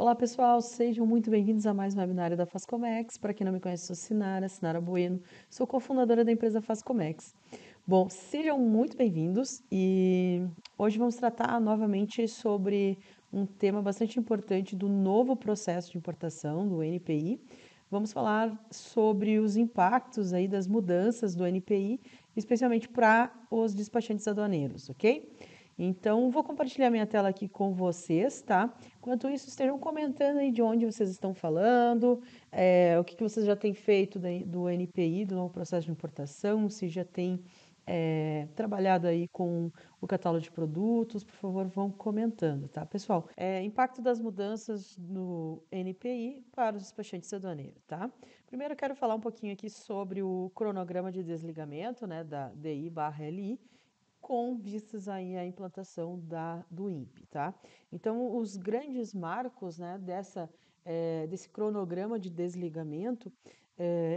Olá pessoal, sejam muito bem-vindos a mais um webinário da Fazcomex. Para quem não me conhece, sou Sinara Bueno, sou cofundadora da empresa Fazcomex. Bom, sejam muito bem-vindos e hoje vamos tratar novamente sobre um tema bastante importante do novo processo de importação, do NPI. Vamos falar sobre os impactos aí das mudanças do NPI, especialmente para os despachantes aduaneiros, ok? Então, vou compartilhar minha tela aqui com vocês, tá? Enquanto isso, estejam comentando aí de onde vocês estão falando, o que vocês já têm feito do NPI, do novo processo de importação, se já tem trabalhado aí com o catálogo de produtos, por favor, vão comentando, tá, pessoal? Impacto das mudanças no NPI para os despachantes aduaneiros, tá? Primeiro, eu quero falar um pouquinho aqui sobre o cronograma de desligamento, né, da DI/LI, com vistas aí à implantação do INPE, tá? Então, os grandes marcos, né, desse cronograma de desligamento,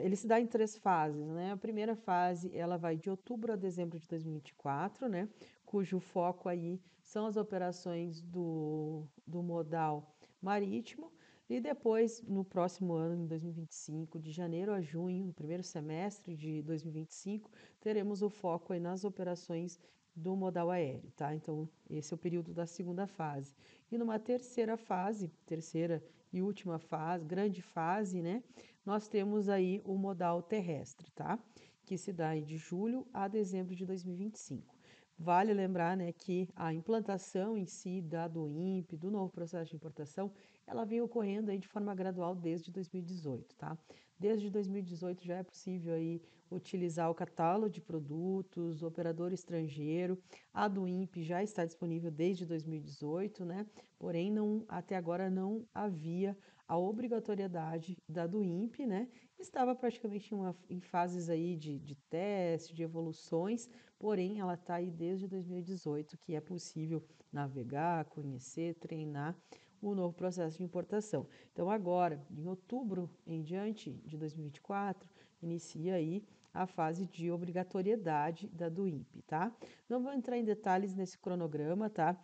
ele se dá em 3 fases, né? A primeira fase, ela vai de outubro a dezembro de 2024, né? Cujo foco aí são as operações do modal marítimo, e depois, no próximo ano, em 2025, de janeiro a junho, no primeiro semestre de 2025, teremos o foco aí nas operações do modal aéreo, tá? Então, esse é o período da segunda fase. E numa terceira fase, terceira e última fase, grande fase, né? Nós temos aí o modal terrestre, tá? Que se dá aí de julho a dezembro de 2025. Vale lembrar, né, que a implantação em si do INPE, do novo processo de importação, ela vem ocorrendo aí de forma gradual desde 2018, tá? Desde 2018 já é possível aí utilizar o catálogo de produtos, o operador estrangeiro. A do INPE já está disponível desde 2018, né? Porém, até agora não havia a obrigatoriedade da do INPE, né? Estava praticamente em fases aí de teste, de evoluções, porém ela está aí desde 2018, que é possível navegar, conhecer, treinar o novo processo de importação. Então, agora, em outubro em diante de 2024, inicia aí a fase de obrigatoriedade da do INPE, tá? Não vou entrar em detalhes nesse cronograma, tá?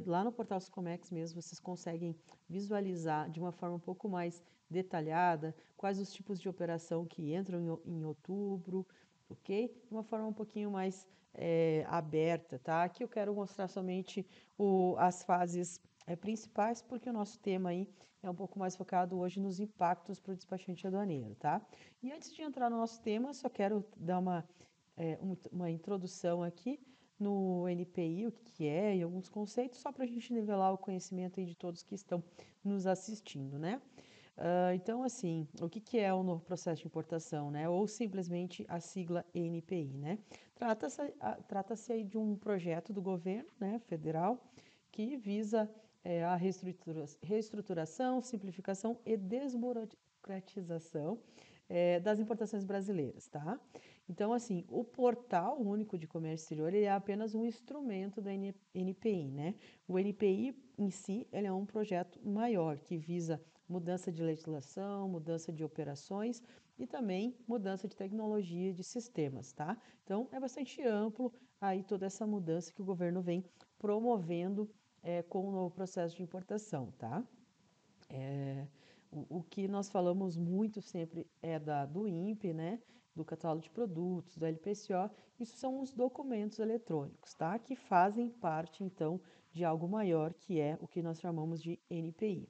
Lá no portal Fazcomex mesmo vocês conseguem visualizar de uma forma um pouco mais detalhada quais os tipos de operação que entram em outubro, ok? De uma forma um pouquinho mais aberta, tá? Aqui eu quero mostrar somente as fases principais, porque o nosso tema aí é um pouco mais focado hoje nos impactos para o despachante aduaneiro, tá? E antes de entrar no nosso tema, só quero dar uma introdução aqui no NPI, o que é e alguns conceitos, só para a gente nivelar o conhecimento aí de todos que estão nos assistindo, né? Então, assim, o que é o novo processo de importação, né? Ou simplesmente a sigla NPI, né? Trata-se aí de um projeto do governo, né, federal, que visa a reestruturação, simplificação e desburocratização das importações brasileiras, tá? Então, assim, o Portal Único de Comércio Exterior ele é apenas um instrumento da NPI, né? O NPI em si ele é um projeto maior que visa mudança de legislação, mudança de operações e também mudança de tecnologia de sistemas, tá? Então, é bastante amplo aí toda essa mudança que o governo vem promovendo com o novo processo de importação, tá? O que nós falamos muito sempre é do INPE, né? Do catálogo de produtos, do LPCO. Isso são os documentos eletrônicos, tá? Que fazem parte, então, de algo maior, que é o que nós chamamos de NPI,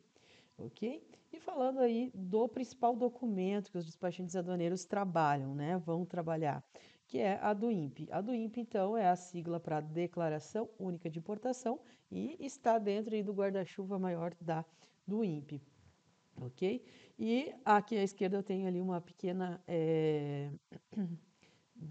ok? E falando aí do principal documento que os despachantes aduaneiros trabalham, né? Vão trabalhar, que é a do INPE. A do INPE, então, é a sigla para Declaração Única de Importação e está dentro aí do guarda-chuva maior do INPE, ok? E aqui à esquerda eu tenho ali uma pequena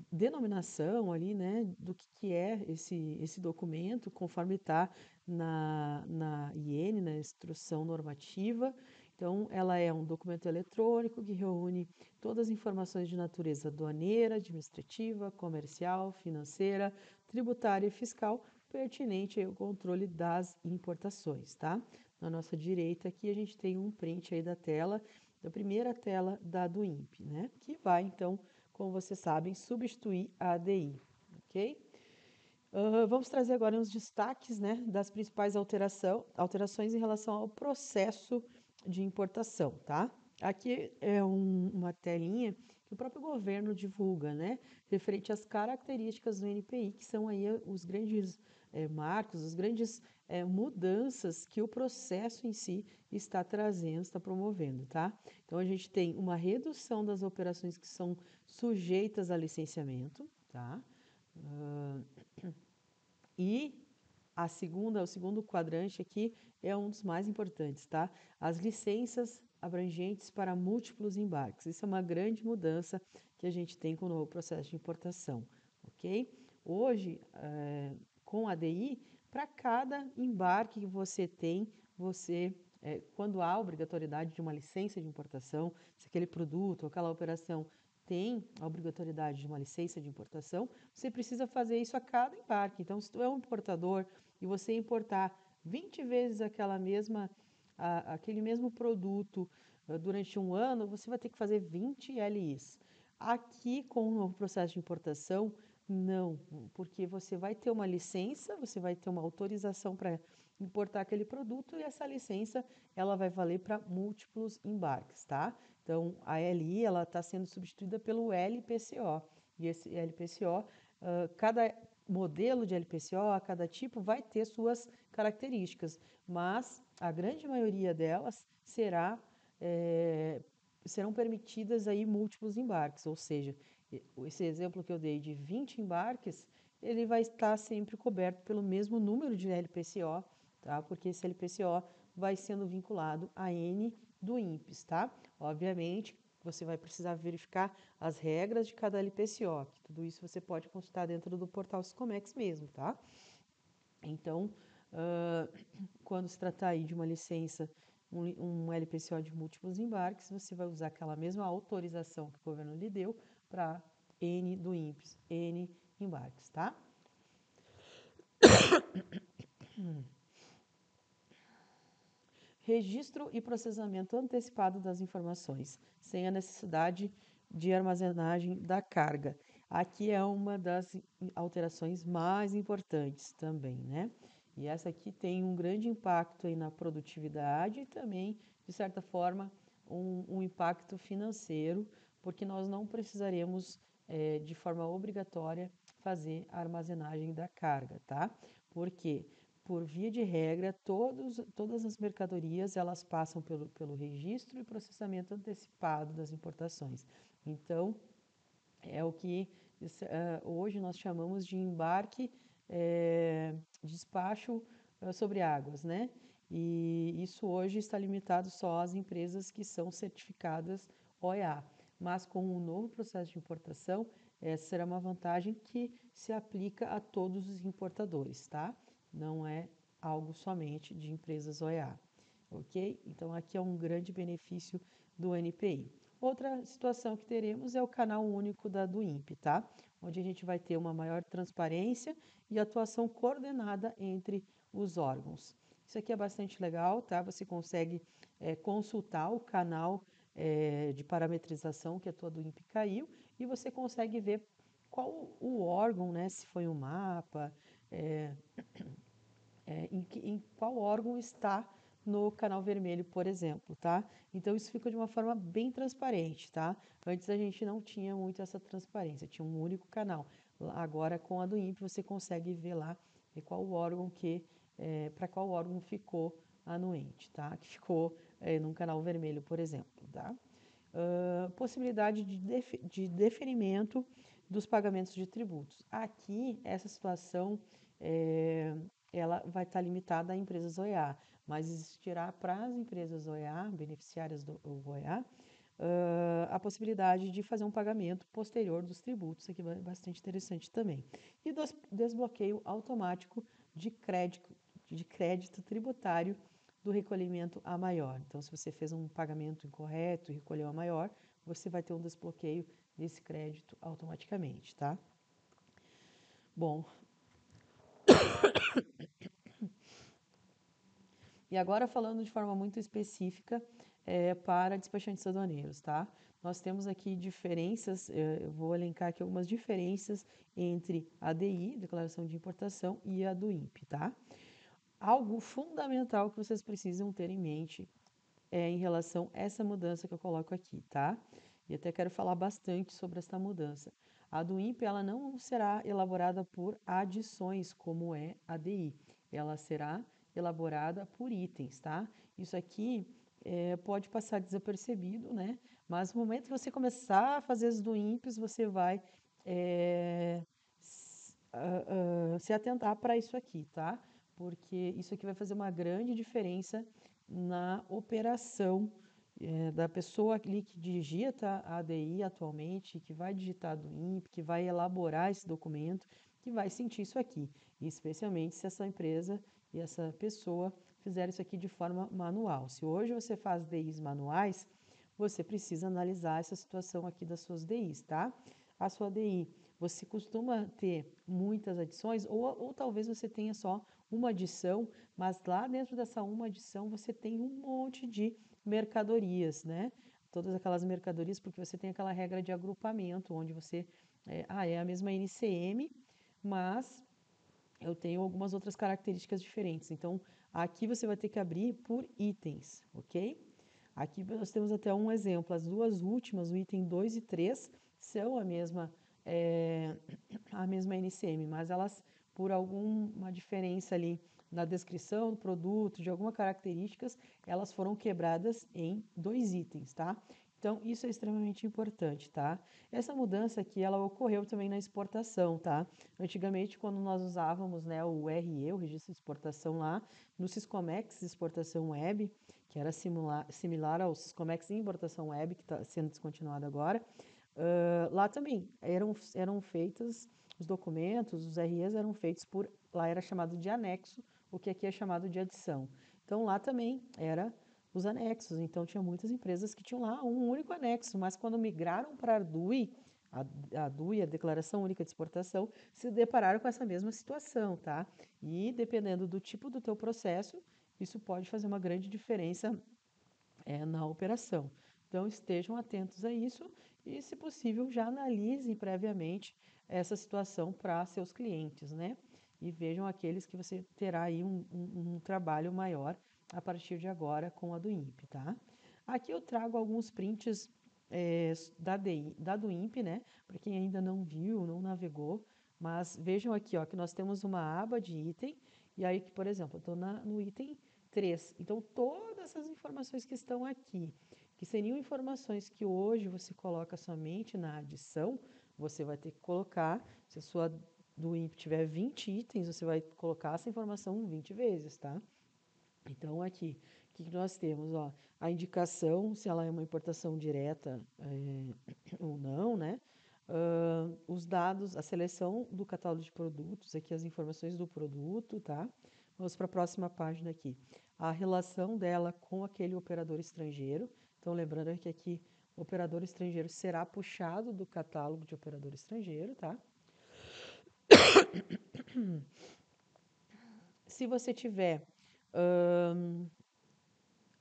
denominação ali, né, do que é esse documento, conforme está na IN, na Instrução Normativa. Então, ela é um documento eletrônico que reúne todas as informações de natureza aduaneira, administrativa, comercial, financeira, tributária e fiscal pertinente ao controle das importações, tá? Na nossa direita aqui a gente tem um print aí da tela, da primeira tela do INPE, né? Que vai, então, como vocês sabem, substituir a ADI, ok? Vamos trazer agora uns destaques, né, das principais alterações em relação ao processo de importação, tá? Aqui é uma telinha que o próprio governo divulga, né, referente às características do NPI, que são aí os grandes marcos, as grandes mudanças que o processo em si está trazendo, está promovendo, tá? Então a gente tem uma redução das operações que são sujeitas a licenciamento, tá? E o segundo quadrante aqui é um dos mais importantes, tá? As licenças abrangentes para múltiplos embarques. Isso é uma grande mudança que a gente tem com o novo processo de importação, ok? Hoje, com a DI, para cada embarque que você tem, quando há obrigatoriedade de uma licença de importação, se aquele produto ou aquela operação tem a obrigatoriedade de uma licença de importação, você precisa fazer isso a cada embarque. Então, se tu é um importador e você importar 20 vezes aquele mesmo produto durante um ano, você vai ter que fazer 20 LIs. Aqui, com o novo processo de importação, não, porque você vai ter uma licença, você vai ter uma autorização para importar aquele produto e essa licença ela vai valer para múltiplos embarques, tá? Então, a LI ela está sendo substituída pelo LPCO e esse LPCO, cada modelo de LPCO, cada tipo vai ter suas características, mas a grande maioria delas é, serão permitidas aí múltiplos embarques, ou seja, esse exemplo que eu dei de 20 embarques, ele vai estar sempre coberto pelo mesmo número de LPCO, tá? Porque esse LPCO vai sendo vinculado a N do INPES, tá? Obviamente, você vai precisar verificar as regras de cada LPCO, que tudo isso você pode consultar dentro do portal Siscomex mesmo, tá? Então, quando se tratar aí de uma licença, um LPCO de múltiplos embarques, você vai usar aquela mesma autorização que o governo lhe deu para N do INPES, N embarques, tá? Registro e processamento antecipado das informações, sem a necessidade de armazenagem da carga. Aqui é uma das alterações mais importantes também, né? E essa aqui tem um grande impacto aí na produtividade e também, de certa forma, um impacto financeiro, porque nós não precisaremos, de forma obrigatória, fazer a armazenagem da carga, tá? Por quê? Por via de regra, todas as mercadorias elas passam pelo registro e processamento antecipado das importações. Então, é o que hoje nós chamamos de embarque, despacho sobre águas, né? E isso hoje está limitado só às empresas que são certificadas OEA. Mas com o novo processo de importação, essa será uma vantagem que se aplica a todos os importadores, tá? Não é algo somente de empresas OEA, ok? Então aqui é um grande benefício do NPI. Outra situação que teremos é o canal único do INPE, tá? Onde a gente vai ter uma maior transparência e atuação coordenada entre os órgãos. Isso aqui é bastante legal, tá? Você consegue consultar o canal de parametrização que a tua do INPE caiu e você consegue ver qual o órgão, né? Se foi um mapa, é, em qual órgão está no canal vermelho, por exemplo, tá? Então isso fica de uma forma bem transparente, tá? Antes a gente não tinha muito essa transparência, tinha um único canal. Agora com a do INPE você consegue ver lá qual órgão para qual órgão ficou anuente, tá? Que ficou num canal vermelho, por exemplo, tá? Possibilidade de deferimento dos pagamentos de tributos. Aqui, essa situação ela vai estar limitada a empresas OEA, mas existirá para as empresas OEA, beneficiárias do OEA, a possibilidade de fazer um pagamento posterior dos tributos, isso aqui é bastante interessante também. E desbloqueio automático de crédito tributário do recolhimento a maior. Então, se você fez um pagamento incorreto e recolheu a maior, você vai ter um desbloqueio desse crédito automaticamente, tá? Bom, e agora falando de forma muito específica para despachantes aduaneiros, tá? nós temos aqui diferenças, eu vou elencar aqui algumas diferenças entre a DI, Declaração de Importação, e a do INPE, tá? Algo fundamental que vocês precisam ter em mente em relação a essa mudança que eu coloco aqui, tá? E até quero falar bastante sobre essa mudança. A do INPE, ela não será elaborada por adições, como é a DI. Ela será elaborada por itens, tá? Isso aqui pode passar desapercebido, né? Mas no momento que você começar a fazer as do INPEs, você vai se atentar para isso aqui, tá? Porque isso aqui vai fazer uma grande diferença na operação da pessoa ali que digita a ADI atualmente, que vai digitar do INPE, que vai elaborar esse documento, que vai sentir isso aqui, especialmente se essa empresa e essa pessoa fizer isso aqui de forma manual. Se hoje você faz DIs manuais, você precisa analisar essa situação aqui das suas DIs, tá? A sua DI, você costuma ter muitas adições ou talvez você tenha só uma adição, mas lá dentro dessa uma adição você tem um monte de mercadorias, né? Todas aquelas mercadorias, porque você tem aquela regra de agrupamento, onde você é a mesma NCM, mas eu tenho algumas outras características diferentes. Então, aqui você vai ter que abrir por itens, ok? Aqui nós temos até um exemplo. As duas últimas, o item 2 e 3, são é, a mesma NCM, mas elas, por alguma diferença ali na descrição do produto, de algumas características, elas foram quebradas em dois itens, tá? Então, isso é extremamente importante, tá? Essa mudança aqui, ela ocorreu também na exportação, tá? Antigamente, quando nós usávamos, né, o RE, o Registro de Exportação lá, no Siscomex Exportação Web, que era similar ao Siscomex Importação Web, que está sendo descontinuado agora, lá também eram feitos os documentos, os REs eram feitos por, lá era chamado de anexo, o que aqui é chamado de adição. Então lá também era os anexos, então tinha muitas empresas que tinham lá um único anexo, mas quando migraram para a DUI, a DUI, a Declaração Única de Exportação, se depararam com essa mesma situação, tá? E dependendo do tipo do teu processo, isso pode fazer uma grande diferença na operação. Então, estejam atentos a isso e, se possível, já analisem previamente essa situação para seus clientes, né? E vejam aqueles que você terá aí um trabalho maior a partir de agora com a do INPE, tá? Aqui eu trago alguns prints da do INPE, né? Para quem ainda não viu, não navegou, mas vejam aqui, ó, que nós temos uma aba de item, e aí que, por exemplo, eu estou no item 3. Então, todas essas informações que estão aqui, que seriam informações que hoje você coloca somente na adição, você vai ter que colocar, se a sua do INPE tiver 20 itens, você vai colocar essa informação 20 vezes, tá? Então, aqui, o que nós temos? Ó, a indicação, se ela é uma importação direta ou não, né? Os dados, a seleção do catálogo de produtos, aqui as informações do produto, tá? Vamos para a próxima página aqui. A relação dela com aquele operador estrangeiro. Então, lembrando que aqui o operador estrangeiro será puxado do catálogo de operador estrangeiro, tá? Se você tiver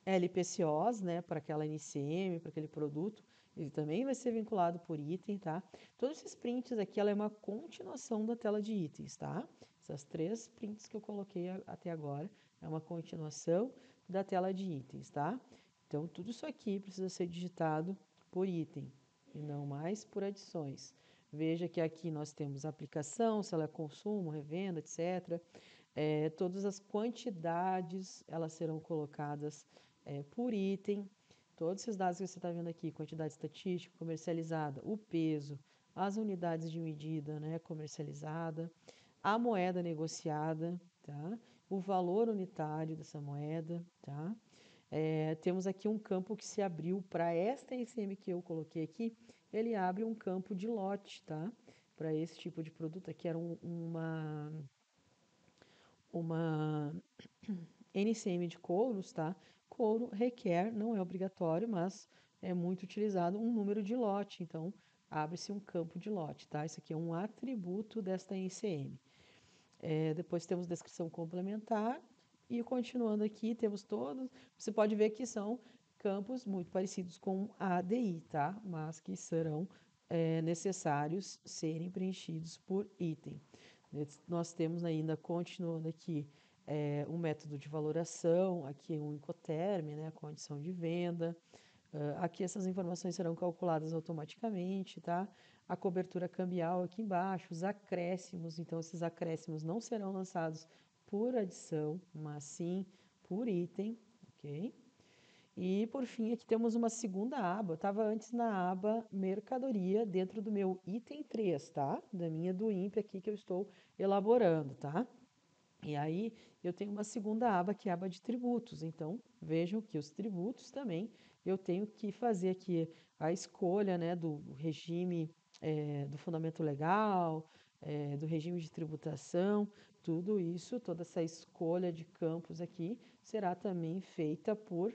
LPCOs, né, para aquela NCM, para aquele produto, ele também vai ser vinculado por item, tá? Todos esses prints aqui, ela é uma continuação da tela de itens, tá? Essas três prints que eu coloquei até agora é uma continuação da tela de itens, tá? Então, tudo isso aqui precisa ser digitado por item e não mais por adições. Veja que aqui nós temos a aplicação, se ela é consumo, revenda, etc. Todas as quantidades, elas serão colocadas por item. Todos esses dados que você está vendo aqui, quantidade estatística, comercializada, o peso, as unidades de medida, né, comercializada, a moeda negociada, tá? O valor unitário dessa moeda, tá? Temos aqui um campo que se abriu para esta NCM que eu coloquei aqui, ele abre um campo de lote, tá? Para esse tipo de produto aqui era uma NCM de couros, tá? Couro requer, não é obrigatório, mas é muito utilizado um número de lote, então abre-se um campo de lote, tá? Isso aqui é um atributo desta NCM. Depois temos descrição complementar e continuando aqui temos todos, você pode ver que são campos muito parecidos com a ADI, tá? Mas que serão necessários serem preenchidos por item. Nós temos ainda, continuando aqui, um método de valoração, aqui um Incoterm, né, a condição de venda. Aqui essas informações serão calculadas automaticamente, tá? A cobertura cambial aqui embaixo, os acréscimos, então esses acréscimos não serão lançados por adição, mas sim por item, ok? E por fim, aqui temos uma segunda aba. Eu estava antes na aba mercadoria, dentro do meu item 3, tá? Da minha do INPE aqui que eu estou elaborando, tá? E aí eu tenho uma segunda aba, que é a aba de tributos. Então, vejam que os tributos também eu tenho que fazer aqui a escolha, né, do regime do fundamento legal, do regime de tributação, tudo isso, toda essa escolha de campos aqui será também feita por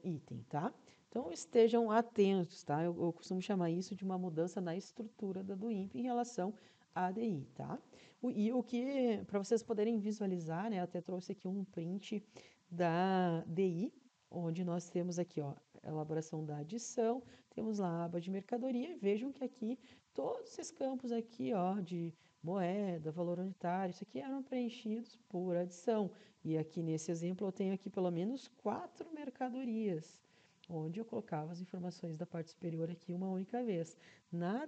item, tá? Então estejam atentos, tá? Eu costumo chamar isso de uma mudança na estrutura da do INPE em relação à ADI, tá? E o que, para vocês poderem visualizar, né? Eu até trouxe aqui um print da DI, onde nós temos aqui, ó, a elaboração da adição, temos lá a aba de mercadoria, e vejam que aqui, todos esses campos aqui, ó, de moeda, valor unitário, isso aqui eram preenchidos por adição. E aqui nesse exemplo eu tenho aqui pelo menos 4 mercadorias, onde eu colocava as informações da parte superior aqui uma única vez. Na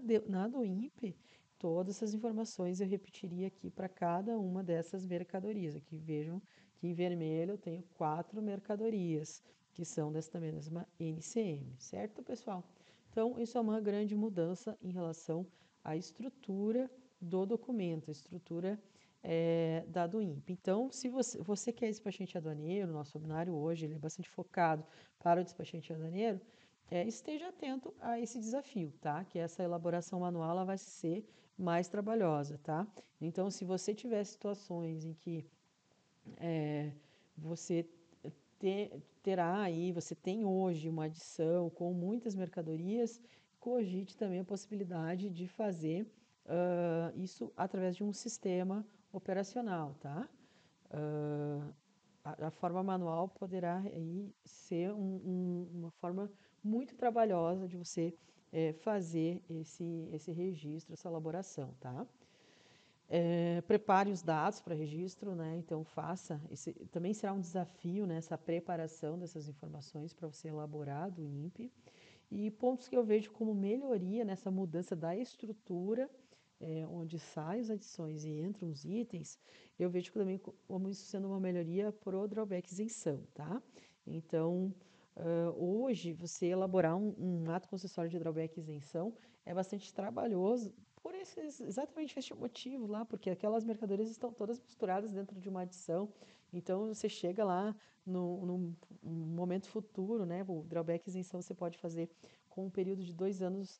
do INPE, todas essas informações eu repetiria aqui para cada uma dessas mercadorias. Aqui vejam que em vermelho eu tenho 4 mercadorias, que são desta mesma NCM, certo, pessoal? Então, isso é uma grande mudança em relação à estrutura do documento, a estrutura da do INPE. Então, se você que é despachante aduaneiro, nosso webinário hoje ele é bastante focado para o despachante aduaneiro, esteja atento a esse desafio, tá? Que essa elaboração manual ela vai ser mais trabalhosa, tá? Então, se você tiver situações em que você terá aí, você tem hoje uma adição com muitas mercadorias, cogite também a possibilidade de fazer isso através de um sistema operacional, tá? Ah, a forma manual poderá aí ser uma forma muito trabalhosa de você fazer esse registro, essa elaboração, tá? Prepare os dados para registro, né? Então faça. Esse, também será um desafio, né? Essa preparação dessas informações para você elaborar do INPE. E pontos que eu vejo como melhoria nessa mudança da estrutura, onde saem as adições e entram os itens, eu vejo também como isso sendo uma melhoria pro drawback isenção, tá? Então, hoje, você elaborar um ato concessório de drawback isenção é bastante trabalhoso por exatamente este motivo lá, porque aquelas mercadorias estão todas misturadas dentro de uma adição, então você chega lá num momento futuro, né? O drawback isenção você pode fazer com um período de 2 anos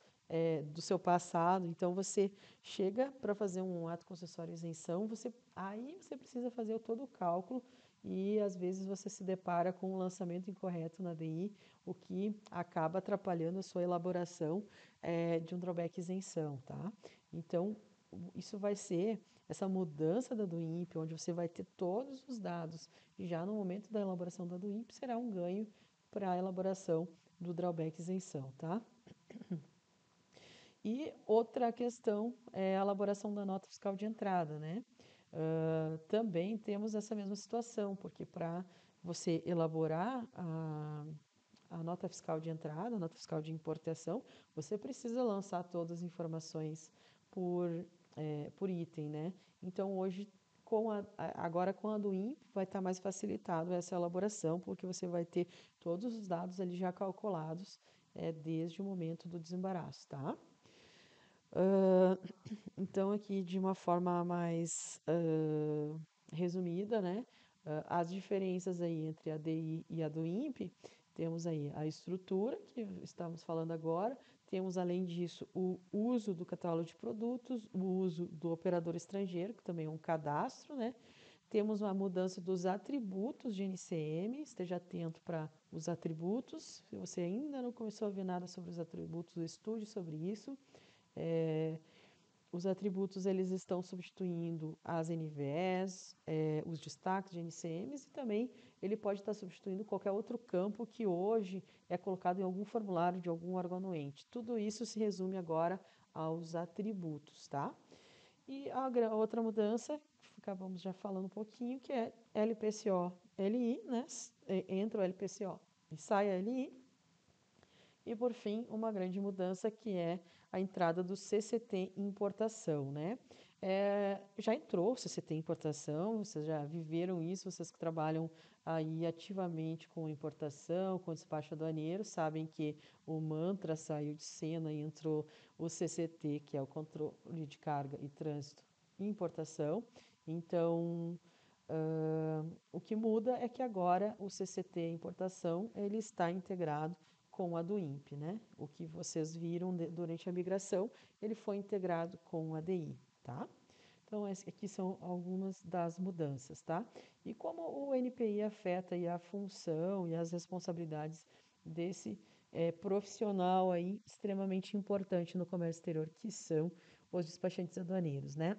do seu passado. Então você chega para fazer um ato concessório isenção, aí você precisa fazer todo o cálculo e às vezes você se depara com um lançamento incorreto na DI, o que acaba atrapalhando a sua elaboração de um drawback isenção, tá? Então isso vai ser essa mudança da do INPE, onde você vai ter todos os dados já no momento da elaboração da do INPE, será um ganho para a elaboração do drawback isenção, tá? E outra questão é a elaboração da nota fiscal de entrada, né? Também temos essa mesma situação, porque para você elaborar a nota fiscal de entrada, a nota fiscal de importação, você precisa lançar todas as informações por item, né? Então, hoje, agora com a do INPE, vai estar mais facilitado essa elaboração, porque você vai ter todos os dados ali já calculados desde o momento do desembaraço, tá? Então, aqui de uma forma mais resumida, né? As diferenças aí entre a DI e a do INPE, temos aí a estrutura, que estamos falando agora, temos além disso o uso do catálogo de produtos, o uso do operador estrangeiro, que também é um cadastro, né? Temos uma mudança dos atributos de NCM, esteja atento para os atributos. Se você ainda não começou a ver nada sobre os atributos, estude sobre isso. É, os atributos eles estão substituindo as NVEs, os destaques de NCMs e também ele pode estar substituindo qualquer outro campo que hoje é colocado em algum formulário de algum órgão anuente. Tudo isso se resume agora aos atributos, tá? E a outra mudança, que acabamos já falando um pouquinho, que é LPCO-LI, né? Entra o LPCO e sai a LI. E por fim, uma grande mudança que é a entrada do CCT em importação, né? Já entrou o CCT em importação, vocês já viveram isso, vocês que trabalham aí ativamente com importação, com despacho aduaneiro, sabem que o Mantra saiu de cena e entrou o CCT, que é o controle de carga e trânsito e importação. Então, o que muda é que agora o CCT importação ele está integrado com a do INPE, né? O que vocês viram durante a migração, ele foi integrado com a DI, tá? Então, aqui são algumas das mudanças, tá? E como o NPI afeta aí a função e as responsabilidades desse profissional aí extremamente importante no comércio exterior, que são os despachantes aduaneiros, né?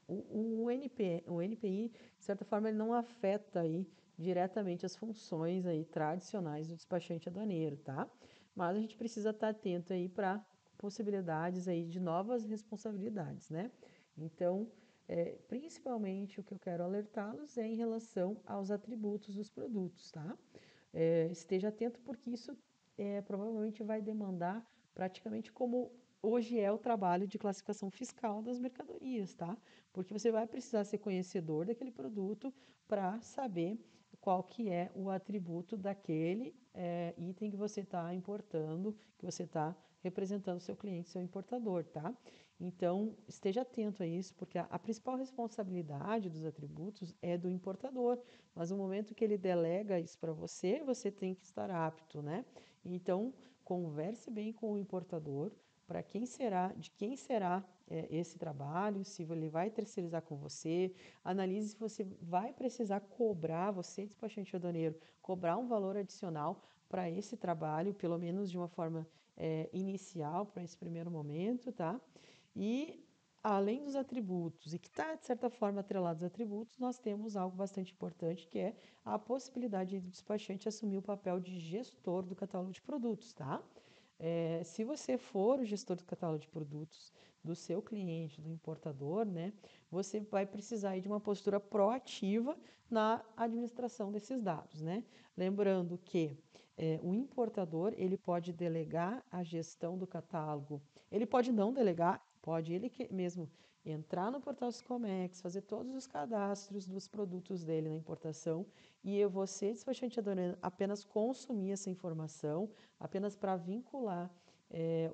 O NPI, de certa forma, ele não afeta aí diretamente as funções aí tradicionais do despachante aduaneiro, tá? Mas a gente precisa estar atento aí para possibilidades aí de novas responsabilidades, né? Então, principalmente o que eu quero alertá-los é em relação aos atributos dos produtos, tá? Esteja atento porque isso provavelmente vai demandar praticamente como hoje é o trabalho de classificação fiscal das mercadorias, tá? Porque você vai precisar ser conhecedor daquele produto para saber qual que é o atributo daquele item que você está importando, que você está representando o seu cliente, seu importador, tá? Então, esteja atento a isso, porque a principal responsabilidade dos atributos é do importador, mas no momento que ele delega isso para você, você tem que estar apto, né? Então, converse bem com o importador, para quem será, de quem será esse trabalho, se ele vai terceirizar com você, analise se você vai precisar cobrar, você, despachante aduaneiro, cobrar um valor adicional para esse trabalho, pelo menos de uma forma inicial, para esse primeiro momento, tá? E além dos atributos, e que está, de certa forma, atrelado aos atributos, nós temos algo bastante importante, que é a possibilidade do despachante assumir o papel de gestor do catálogo de produtos, tá? Se você for o gestor do catálogo de produtos do seu cliente, do importador, né, você vai precisar aí de uma postura proativa na administração desses dados, né? Lembrando que o importador ele pode delegar a gestão do catálogo, ele pode não delegar, pode ele mesmo entrar no portal Siscomex, fazer todos os cadastros dos produtos dele na importação e você, despachante aduaneiro, apenas consumir essa informação, apenas para vincular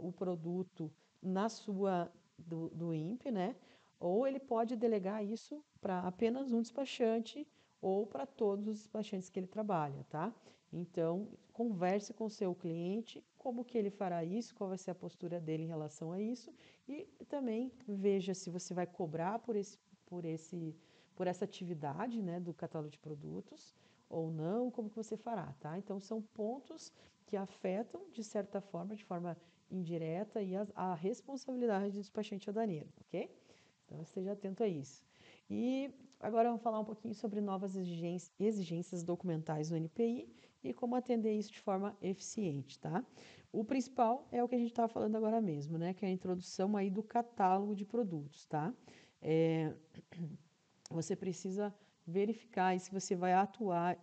o produto na sua do INPE, né? Ou ele pode delegar isso para apenas um despachante ou para todos os despachantes que ele trabalha, tá? Então, converse com o seu cliente, como que ele fará isso, qual vai ser a postura dele em relação a isso e também veja se você vai cobrar por essa atividade, né, do catálogo de produtos ou não, como que você fará, tá? Então, são pontos que afetam, de certa forma, de forma indireta, e a responsabilidade do despachante aduaneiro, ok? Então, esteja atento a isso. E agora vamos falar um pouquinho sobre novas exigências documentais do NPI e como atender isso de forma eficiente, tá? O principal é o que a gente estava falando agora mesmo, né? Que é a introdução aí do catálogo de produtos, tá? Você precisa verificar se você vai atuar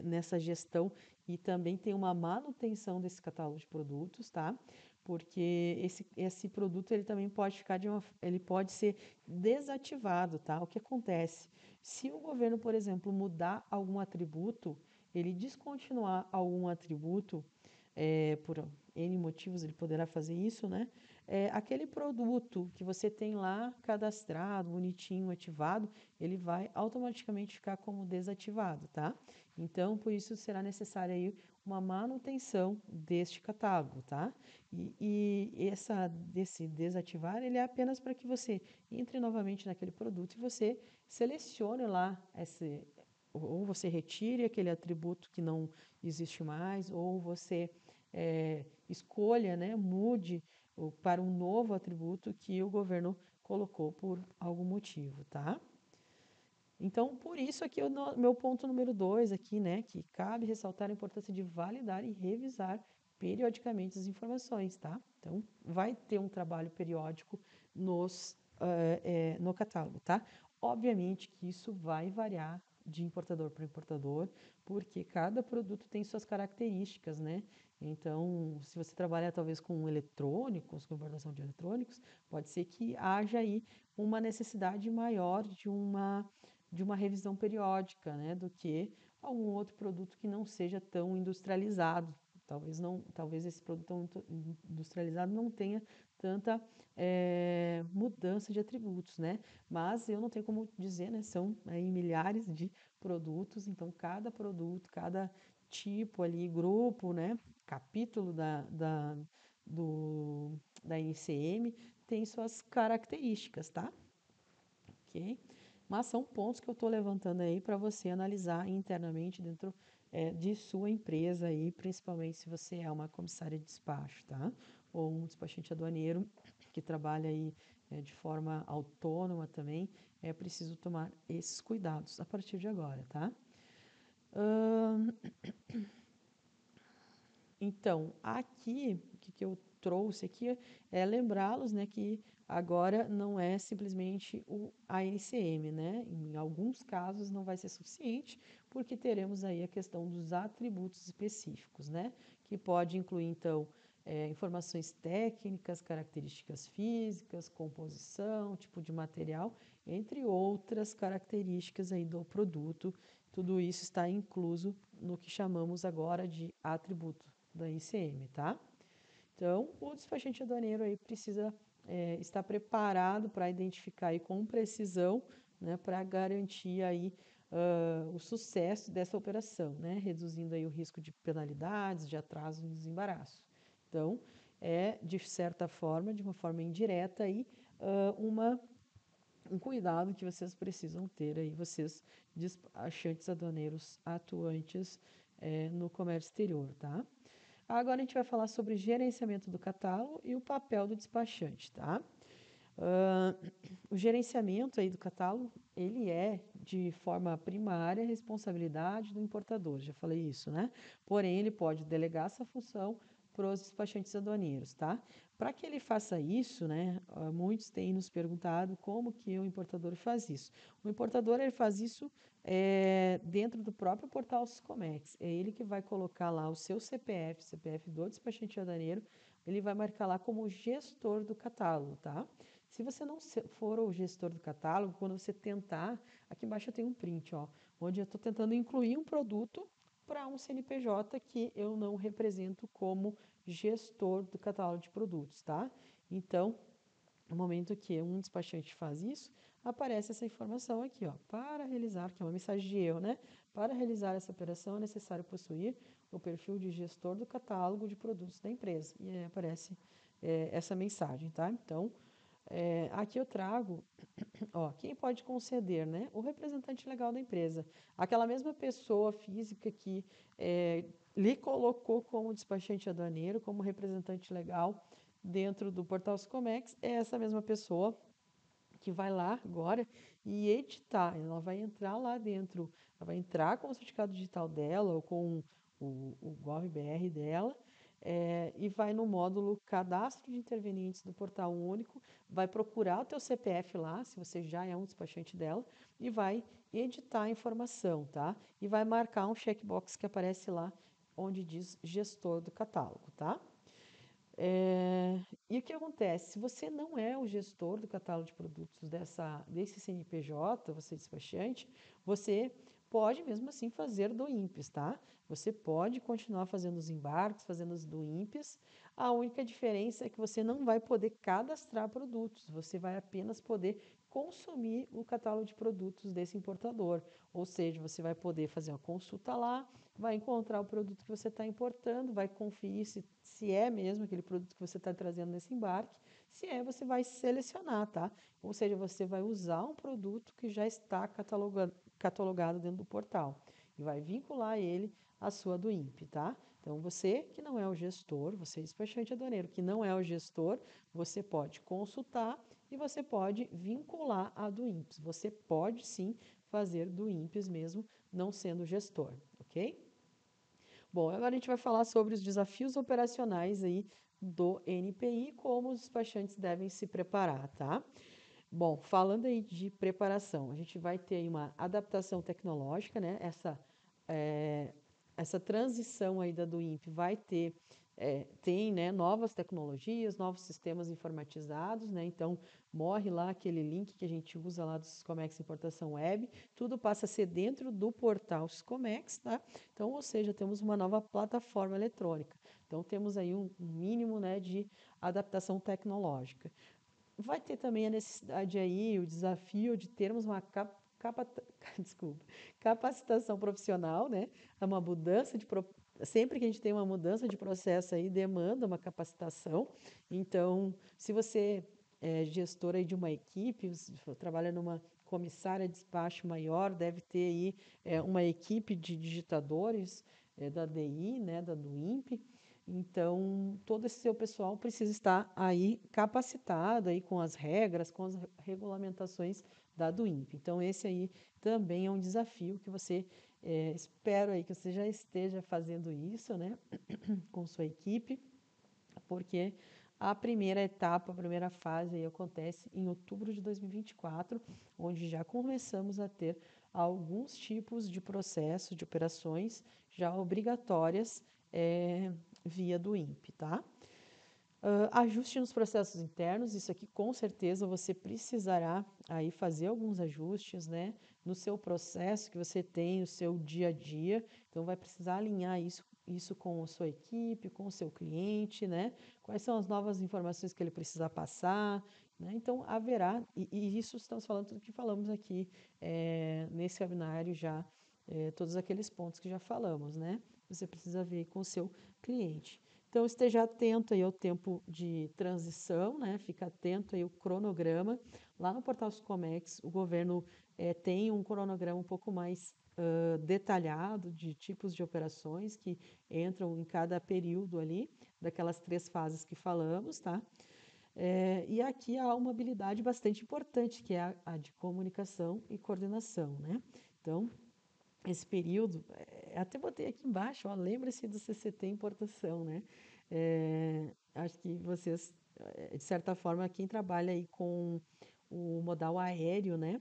nessa gestão e também tem uma manutenção desse catálogo de produtos, tá? Porque esse produto ele também pode ficar ele pode ser desativado, tá? O que acontece? Se o governo, por exemplo, mudar algum atributo, ele descontinuar algum atributo, por N motivos ele poderá fazer isso, né? Aquele produto que você tem lá cadastrado, bonitinho, ativado, ele vai automaticamente ficar como desativado, tá? Então, por isso será necessária aí uma manutenção deste catálogo, tá? Desse desativar, ele é apenas para que você entre novamente naquele produto e você selecione lá ou você retire aquele atributo que não existe mais, ou você escolha, né, mude para um novo atributo que o governo colocou por algum motivo, tá? Então, por isso aqui meu ponto número 2 aqui, né, que cabe ressaltar a importância de validar e revisar periodicamente as informações, tá? Então, vai ter um trabalho periódico no catálogo, tá? Obviamente que isso vai variar de importador para importador, porque cada produto tem suas características, né? Então, se você trabalha talvez com eletrônicos, com importação de eletrônicos, pode ser que haja aí uma necessidade maior de uma revisão periódica, né, do que algum outro produto que não seja tão industrializado. Talvez não, talvez esse produto tão industrializado não tenha tanta mudança de atributos, né? Mas eu não tenho como dizer, né? São aí milhares de produtos, então cada produto, cada tipo ali, grupo, né? Capítulo da NCM tem suas características, tá? Ok? Mas são pontos que eu estou levantando aí para você analisar internamente dentro de sua empresa aí, principalmente se você é uma comissária de despacho, tá? Ou um despachante aduaneiro que trabalha aí de forma autônoma também, é preciso tomar esses cuidados a partir de agora, tá? Ahn, então, aqui, o que eu trouxe aqui é lembrá-los, né, que agora não é simplesmente o ANCM, né? Em alguns casos não vai ser suficiente, porque teremos aí a questão dos atributos específicos, né? Que pode incluir, então, informações técnicas, características físicas, composição, tipo de material, entre outras características aí do produto. Tudo isso está incluso no que chamamos agora de atributo da ICM, tá? Então, o despachante aduaneiro aí precisa estar preparado para identificar aí com precisão, né, para garantir aí o sucesso dessa operação, né, reduzindo aí o risco de penalidades, de atraso no desembaraço. Então, de certa forma, de uma forma indireta aí, um cuidado que vocês precisam ter aí, vocês despachantes aduaneiros atuantes no comércio exterior, tá? Agora a gente vai falar sobre gerenciamento do catálogo e o papel do despachante, tá? O gerenciamento aí do catálogo, ele é de forma primária responsabilidade do importador, já falei isso, né? Porém, ele pode delegar essa função para os despachantes aduaneiros, tá? Para que ele faça isso, né? Muitos têm nos perguntado como que o importador faz isso. O importador ele faz isso dentro do próprio portal Siscomex. É ele que vai colocar lá o seu CPF, CPF do despachante aduaneiro, ele vai marcar lá como gestor do catálogo, tá? Se você não for o gestor do catálogo, quando você tentar, aqui embaixo eu tenho um print, ó, onde eu estou tentando incluir um produto para um CNPJ que eu não represento como gestor do catálogo de produtos, tá? Então, no momento que um despachante faz isso, aparece essa informação aqui, ó, para realizar, que é uma mensagem de erro, né? Para realizar essa operação é necessário possuir o perfil de gestor do catálogo de produtos da empresa. E aí aparece essa mensagem, tá? Então, aqui eu trago, ó, quem pode conceder, né? O representante legal da empresa. Aquela mesma pessoa física que lhe colocou como despachante aduaneiro, como representante legal dentro do portal Sicomex, é essa mesma pessoa que vai lá agora e editar. Ela vai entrar lá dentro, ela vai entrar com o certificado digital dela ou com o GovBR dela. E vai no módulo Cadastro de Intervenientes do Portal Único, vai procurar o teu CPF lá, se você já é um despachante dela, e vai editar a informação, tá? E vai marcar um checkbox que aparece lá, onde diz gestor do catálogo, tá? E o que acontece? Se você não é o gestor do catálogo de produtos desse CNPJ, você é despachante, você pode mesmo assim fazer do INPES, tá? Você pode continuar fazendo os embarques, fazendo os do INPES. A única diferença é que você não vai poder cadastrar produtos, você vai apenas poder consumir o catálogo de produtos desse importador. Ou seja, você vai poder fazer uma consulta lá, vai encontrar o produto que você está importando, vai conferir se é mesmo aquele produto que você está trazendo nesse embarque. Se é, você vai selecionar, tá? Ou seja, você vai usar um produto que já está catalogado dentro do portal e vai vincular ele à sua do INPE, tá? Então, você que não é o gestor, você despachante aduaneiro que não é o gestor, você pode consultar e você pode vincular a do INPS. Você pode sim fazer do INPS mesmo não sendo gestor, ok? Bom, agora a gente vai falar sobre os desafios operacionais aí do NPI, como os despachantes devem se preparar, tá? Bom, falando aí de preparação, a gente vai ter aí uma adaptação tecnológica, né? Eh, essa transição aí da do INPE vai ter, tem, né, novas tecnologias, novos sistemas informatizados, né? Então, morre lá aquele link que a gente usa lá do Siscomex Importação Web, tudo passa a ser dentro do portal Siscomex, tá? Então, ou seja, temos uma nova plataforma eletrônica. Então, temos aí um mínimo, né, de adaptação tecnológica. Vai ter também a necessidade aí, o desafio de termos uma desculpa, capacitação profissional, né? É uma mudança sempre que a gente tem uma mudança de processo aí, demanda uma capacitação. Então, se você é gestor aí de uma equipe, se for- trabalha numa comissária de despacho maior, deve ter aí uma equipe de digitadores da DI, né, da do INPE. Então, todo esse seu pessoal precisa estar aí capacitado aí com as regras, com as regulamentações da do INPE. Então, esse aí também é um desafio que você, espero aí que você já esteja fazendo isso, né, com sua equipe, porque a primeira etapa, a primeira fase aí acontece em outubro de 2024, onde já começamos a ter alguns tipos de processos, de operações já obrigatórias via do INPE, tá? Ajuste nos processos internos, isso aqui com certeza você precisará aí fazer alguns ajustes, né, no seu processo que você tem, o seu dia a dia. Então vai precisar alinhar isso com a sua equipe, com o seu cliente, né? Quais são as novas informações que ele precisa passar, né? Então haverá, e isso estamos falando tudo que falamos aqui nesse webinário já, todos aqueles pontos que já falamos, né? Você precisa ver com o seu cliente. Então, esteja atento aí ao tempo de transição, né? Fica atento aí ao cronograma. Lá no portal Siscomex, o governo tem um cronograma um pouco mais detalhado de tipos de operações que entram em cada período ali, daquelas 3 fases que falamos, tá? E aqui há uma habilidade bastante importante, que é a de comunicação e coordenação, né? Então, esse período, até botei aqui embaixo, ó, lembre-se do CCT importação, né? Acho que vocês, de certa forma, quem trabalha aí com o modal aéreo, né?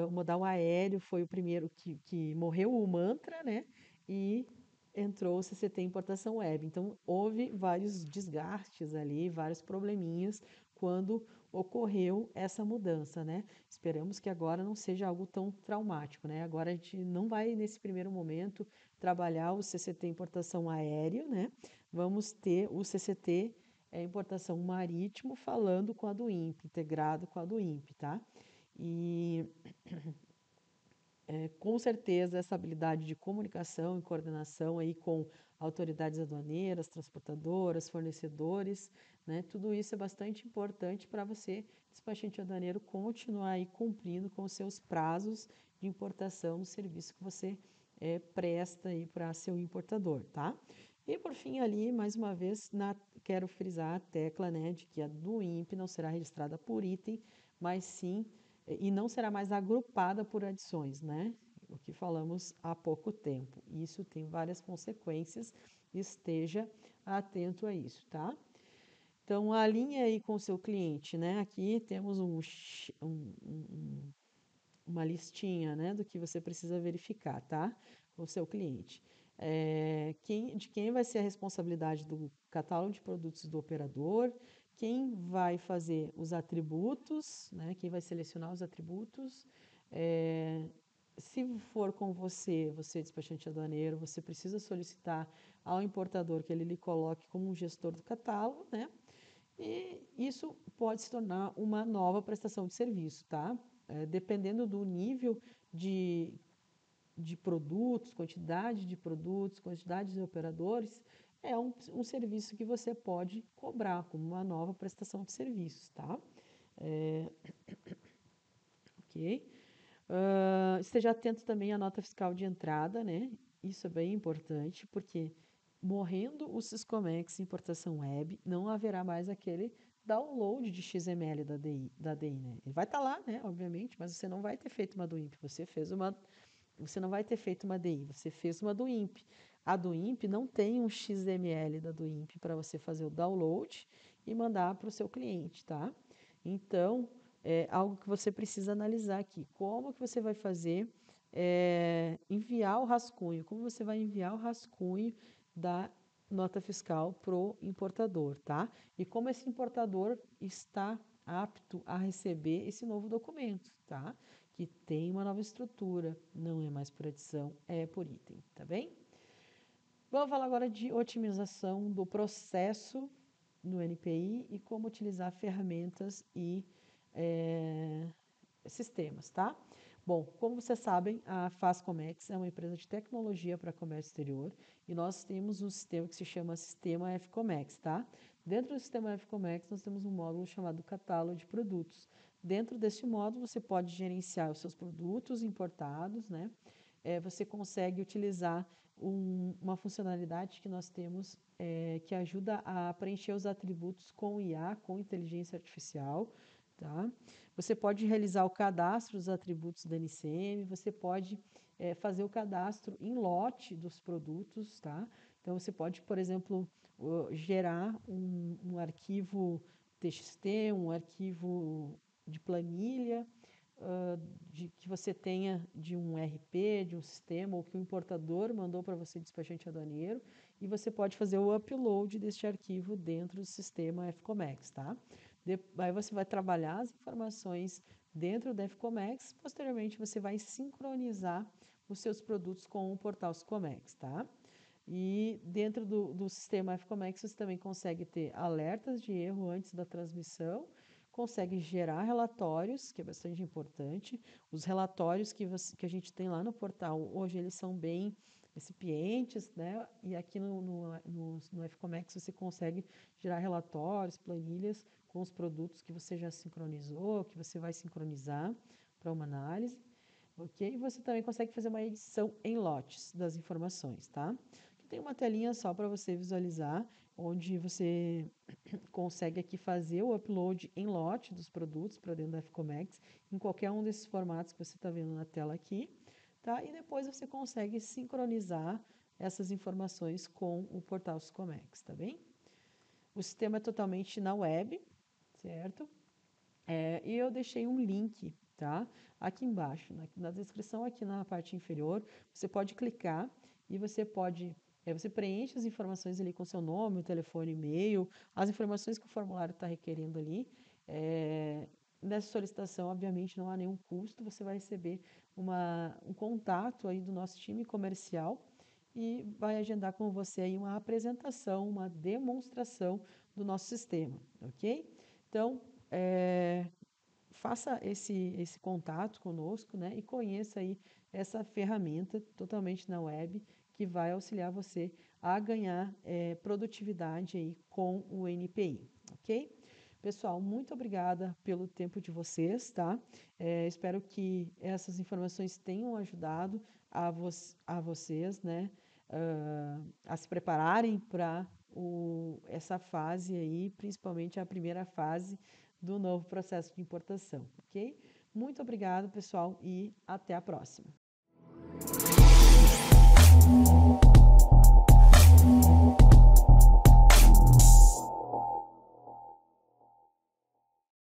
O modal aéreo foi o primeiro que morreu o mantra, né? E entrou o CCT importação web. Então, houve vários desgastes ali, vários probleminhas quando ocorreu essa mudança, né? Esperamos que agora não seja algo tão traumático, né? Agora a gente não vai, nesse primeiro momento, trabalhar o CCT importação aéreo, né? Vamos ter o CCT importação marítimo falando com a do INPE, integrado com a do INPE, tá? E com certeza essa habilidade de comunicação e coordenação aí com autoridades aduaneiras, transportadoras, fornecedores, né? Tudo isso é bastante importante para você, despachante aduaneiro, continuar aí cumprindo com os seus prazos de importação no serviço que você presta aí para seu importador, tá? E por fim ali, mais uma vez, quero frisar a tecla, né, de que a do INPE não será registrada por item, mas sim e não será mais agrupada por adições, né? O que falamos há pouco tempo. Isso tem várias consequências, esteja atento a isso, tá? Então, alinhe aí com o seu cliente, né? Aqui temos uma listinha, né, do que você precisa verificar, tá? Com o seu cliente. De quem vai ser a responsabilidade do catálogo de produtos do operador, quem vai fazer os atributos, né? Quem vai selecionar os atributos. Se for com você, você é despachante aduaneiro, você precisa solicitar ao importador que ele lhe coloque como um gestor do catálogo, né? E isso pode se tornar uma nova prestação de serviço, tá? Dependendo do nível de, de produtos, quantidade de operadores, é um serviço que você pode cobrar como uma nova prestação de serviços, tá? Ok? Esteja atento também à nota fiscal de entrada, né? Isso é bem importante, porque morrendo o Syscomex importação web, não haverá mais aquele download de XML da DI, né? Ele vai estar lá, né, obviamente, mas você não vai ter feito uma do INPE, você não vai ter feito uma DI, você fez uma do INPE. A do INPE não tem um XML da do INPE para você fazer o download e mandar para o seu cliente, tá? Então, é algo que você precisa analisar aqui. Como que você vai fazer enviar o rascunho? Como você vai enviar o rascunho da nota fiscal para o importador, tá? E como esse importador está apto a receber esse novo documento, tá? Que tem uma nova estrutura, não é mais por adição, é por item, tá bem? Vamos falar agora de otimização do processo no NPI e como utilizar ferramentas e sistemas, tá? Bom, como vocês sabem, a Fazcomex é uma empresa de tecnologia para comércio exterior e nós temos um sistema que se chama Sistema Fcomex, tá? Dentro do Sistema Fcomex, nós temos um módulo chamado Catálogo de Produtos. Dentro deste módulo, você pode gerenciar os seus produtos importados, né? Você consegue utilizar uma funcionalidade que nós temos que ajuda a preencher os atributos com IA, com inteligência artificial, tá? Você pode realizar o cadastro dos atributos da NCM, você pode fazer o cadastro em lote dos produtos, tá? Então, você pode, por exemplo, gerar um arquivo TXT, um arquivo de planilha, que você tenha de um RP, de um sistema, ou que o importador mandou para você, despachante aduaneiro, e você pode fazer o upload deste arquivo dentro do sistema Fcomex, tá? Aí você vai trabalhar as informações dentro da Fcomex, posteriormente você vai sincronizar os seus produtos com o portal Scomex, tá? E dentro do sistema Fcomex você também consegue ter alertas de erro antes da transmissão, consegue gerar relatórios, que é bastante importante. Os relatórios que a gente tem lá no portal, hoje eles são bem recipientes, né? E aqui no Fcomex você consegue gerar relatórios, planilhas com os produtos que você já sincronizou, que você vai sincronizar para uma análise, ok? E você também consegue fazer uma edição em lotes das informações, tá? Aqui tem uma telinha só para você visualizar, onde você consegue aqui fazer o upload em lote dos produtos para dentro da Fcomex, em qualquer um desses formatos que você está vendo na tela aqui, tá? E depois você consegue sincronizar essas informações com o portal Fcomex, tá bem? O sistema é totalmente na web, certo? E eu deixei um link, tá? Aqui embaixo, na descrição, aqui na parte inferior, você pode clicar e você preenche as informações ali com seu nome, o telefone, e-mail, as informações que o formulário está requerendo ali. Nessa solicitação, obviamente, não há nenhum custo, você vai receber um contato aí do nosso time comercial e vai agendar com você aí uma apresentação, uma demonstração do nosso sistema, ok? Então, faça esse contato conosco, né, e conheça aí essa ferramenta totalmente na web que vai auxiliar você a ganhar produtividade aí com o NPI, ok? Pessoal, muito obrigada pelo tempo de vocês, tá? Espero que essas informações tenham ajudado a vocês, né, a se prepararem para essa fase aí, principalmente a primeira fase do novo processo de importação, ok? Muito obrigado, pessoal, e até a próxima.